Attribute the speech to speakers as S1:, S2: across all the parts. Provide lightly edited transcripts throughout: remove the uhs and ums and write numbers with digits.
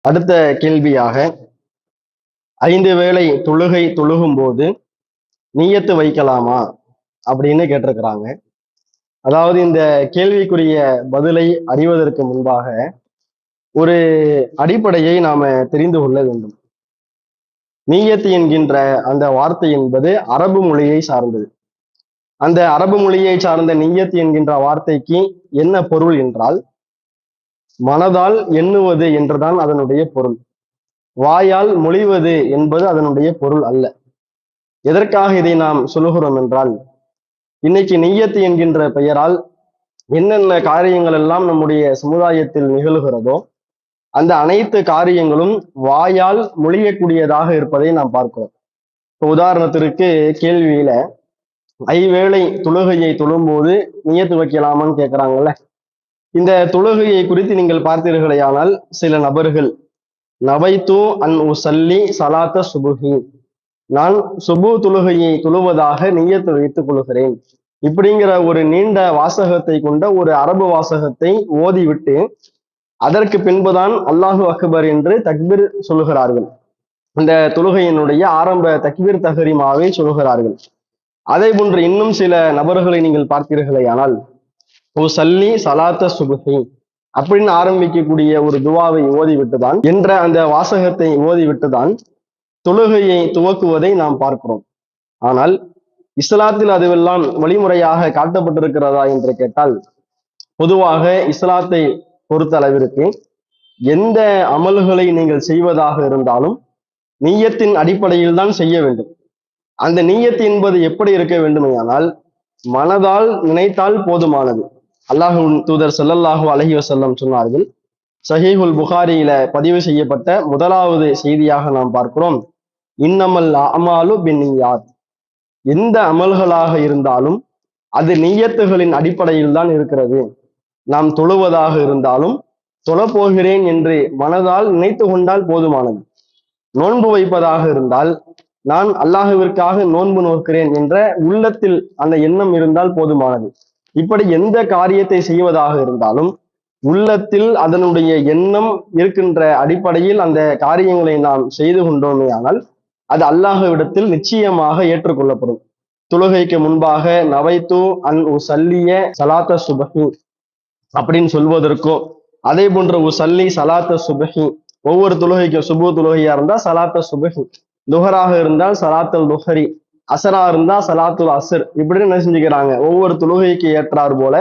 S1: அடுத்த கேள்வியாக, 5 வேளை தொழுகை தொழுகும் போது நிய்யத்து வைக்கலாமா அப்படின்னு கேட்டிருக்கிறாங்க. அதாவது இந்த கேள்விக்குரிய பதிலை அறிவதற்கு முன்பாக ஒரு அடிப்படையை நாம தெரிந்து கொள்ள வேண்டும். நிய்யத்து என்கின்ற அந்த வார்த்தை என்பது அரபு மொழியை சார்ந்தது. அந்த அரபு மொழியை சார்ந்த நிய்யத் என்கின்ற வார்த்தைக்கு என்ன பொருள் என்றால், மனதால் எண்ணுவது என்றுதான் அதனுடைய பொருள். வாயால் மொழிவது என்பது அதனுடைய பொருள் அல்ல. எதற்காக இதை நாம் சொல்லுகிறோம் என்றால், இன்னைக்கு நிய்யத் என்கின்ற பெயரால் என்னென்ன காரியங்கள் எல்லாம் நம்முடைய சமுதாயத்தில் நிகழ்கிறதோ அந்த அனைத்து காரியங்களும் வாயால் மொழியக்கூடியதாக இருப்பதை நாம் பார்க்கிறோம். உதாரணத்திற்கு கேள்வியில 5 வேளை தொழுகையை தொழும்போது நிய்யத்து வைக்கலாமான்னு கேட்கிறாங்கல்ல. இந்த தொழுகையை குறித்து நீங்கள் பார்த்தீர்களேயானால், சில நபர்கள் நவைத்து அன் உசல்லி சலாத்த சுபுஹி, நான் சுபு தொழுகையை தொழுவதாக நிய்யத்து வைத்துக் கொள்கிறேன், இப்படிங்கிற ஒரு நீண்ட வாசகத்தை கொண்ட ஒரு அரபு வாசகத்தை ஓதிவிட்டு அதற்கு பின்புதான் அல்லாஹு அக்பர் என்று தக்பீர் சொல்லுகிறார்கள். இந்த தொழுகையினுடைய ஆரம்ப தக்பீர் தஹ்ரீமாவை சொல்லுகிறார்கள். அதே போன்று இன்னும் சில நபர்களை நீங்கள் பார்த்தீர்களேயானால், சல்லி சலாத்த சுபுஹி அப்படின்னு ஆரம்பிக்கக்கூடிய ஒரு துவாவை ஓதிவிட்டுதான் என்ற அந்த வாசகத்தை ஓதிவிட்டுதான் தொழுகையை துவக்குவதை நாம் பார்க்கிறோம். ஆனால் இஸ்லாத்தில் அதுவெல்லாம் வழிமுறையாக காட்டப்பட்டிருக்கிறதா என்று கேட்டால், பொதுவாக இஸ்லாத்தை பொறுத்த அளவிற்கு எந்த அமல்களை நீங்கள் செய்வதாக இருந்தாலும் நிய்யத்தின் அடிப்படையில் தான் செய்ய வேண்டும். அந்த நிய்யத் என்பது எப்படி இருக்க வேண்டுமானால், மனதால் நினைத்தால் போதுமானது. அல்லாஹ்வின் தூதர் ஸல்லல்லாஹு அலைஹி வஸல்லம் சொன்னார்கள். சஹீஹுல் புகாரியில பதிவு செய்யப்பட்ட முதலாவது செய்தியாக நாம் பார்க்கிறோம், இன்னமல் அமாலு பின்னியாத், எந்த அமல்களாக இருந்தாலும் அது நிய்யத்துகளின் அடிப்படையில் தான் இருக்கிறது. நாம் தொழுவதாக இருந்தாலும் தொழப்போகிறேன் என்று மனதால் நினைத்து கொண்டால் போதுமானது. நோன்பு வைப்பதாக இருந்தால் நான் அல்லாஹுவிற்காக நோன்பு நோக்கிறேன் என்ற உள்ளத்தில் அந்த எண்ணம் இருந்தால் போதுமானது. இப்படி எந்த காரியத்தை செய்வதாக இருந்தாலும் உள்ளத்தில் அதனுடைய எண்ணம் இருக்கின்ற அடிப்படையில் அந்த காரியங்களை நாம் செய்து கொண்டோமே ஆனால் அது அல்லாஹ்விடத்தில் நிச்சயமாக ஏற்றுக்கொள்ளப்படும். தொழுகைக்கு முன்பாக நவைத்து அன் உசல்லிய சலாத்த சுபஹி அப்படின்னு சொல்வதற்கோ, அதே போன்ற உசல்லி சலாத்த சுபஹி, ஒவ்வொரு தொழுகைக்கும் சுபு தொழுகையா இருந்தா சலாத்த சுபஹி, துஹராக இருந்தால் சலாத்தல் துஹரி, அசரா இருந்தா சலாத்துல் அசர், இப்படின்னு என்ன செஞ்சுக்கிறாங்க, ஒவ்வொரு தொழுகைக்கு ஏற்றார் போல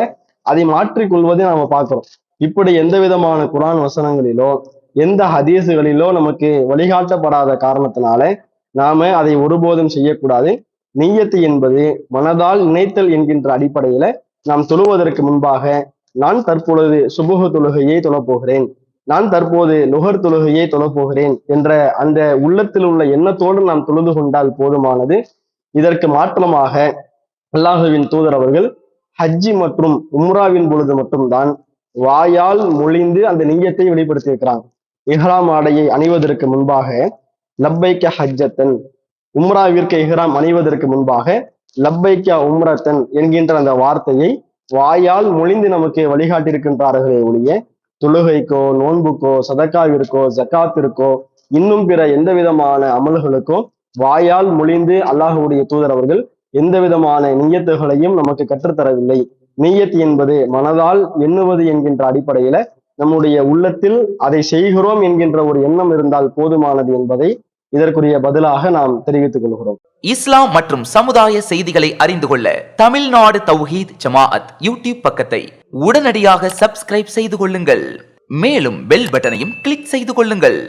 S1: அதை மாற்றிக் கொள்வதை நாம பார்க்கிறோம். இப்படி எந்த விதமான குர்ஆன் வசனங்களிலோ எந்த ஹதீஸுகளிலோ நமக்கு வழிகாட்டப்படாத காரணத்தினால நாம அதை ஒருபோதும் செய்யக்கூடாது. நிய்யத்து என்பது மனதால் நினைத்தல் என்கின்ற அடிப்படையில நாம் தொழுவதற்கு முன்பாக, நான் தற்பொழுது சுபுஹ் தொழுகையை தொழப்போகிறேன், நான் தற்போது நுகர் தொழுகையை தொழப்போகிறேன் என்ற அந்த உள்ளத்தில் உள்ள எண்ணத்தோடு நாம் தொழுது கொண்டால் போதுமானது. இதற்கு மாற்றமாக அல்லாஹுவின் தூதர் அவர்கள் ஹஜ்ஜி மற்றும் உம்ராவின் பொழுது மட்டும்தான் வாயால் மொழிந்து அந்த நிய்யத்தை வெளிப்படுத்தி இருக்கிறாங்க. இஹ்ராம் ஆடையை அணிவதற்கு முன்பாக லப்பைக்க ஹஜ்ஜத்தன், உம்ராவிற்கு இஹ்ராம் அணிவதற்கு முன்பாக லப்பைக்க உம்ரத்தன் என்கின்ற அந்த வார்த்தையை வாயால் மொழிந்து நமக்கு வழிகாட்டியிருக்கின்றார்களே ஒழிய, தொழுகைக்கோ நோன்புக்கோ சதக்காவிற்கோ ஜக்காத்திற்கோ இன்னும் பிற எந்த விதமான அமல்களுக்கோ வாயால் மொழிந்து அல்லாஹுடைய தூதர் அவர்கள் எந்த விதமான நிய்யத்துகளையும் நமக்கு கற்றுத்தரவில்லை. நிய்யத் என்பது மனதால் எண்ணுவது என்கின்ற அடிப்படையில நம்முடைய உள்ளத்தில் அதை செய்கிறோம் என்கின்ற ஒரு எண்ணம் இருந்தால் போதுமானது என்பதை இதற்குரிய பதிலாக நாம் தெரிவித்துக் கொள்கிறோம்.
S2: இஸ்லாம் மற்றும் சமுதாய செய்திகளை அறிந்து கொள்ள தமிழ்நாடு தௌஹீத் ஜமாஅத் யூடியூப் பக்கத்தை உடனடியாக சப்ஸ்கிரைப் செய்து கொள்ளுங்கள். மேலும் பெல் பட்டனையும் கிளிக் செய்து கொள்ளுங்கள்.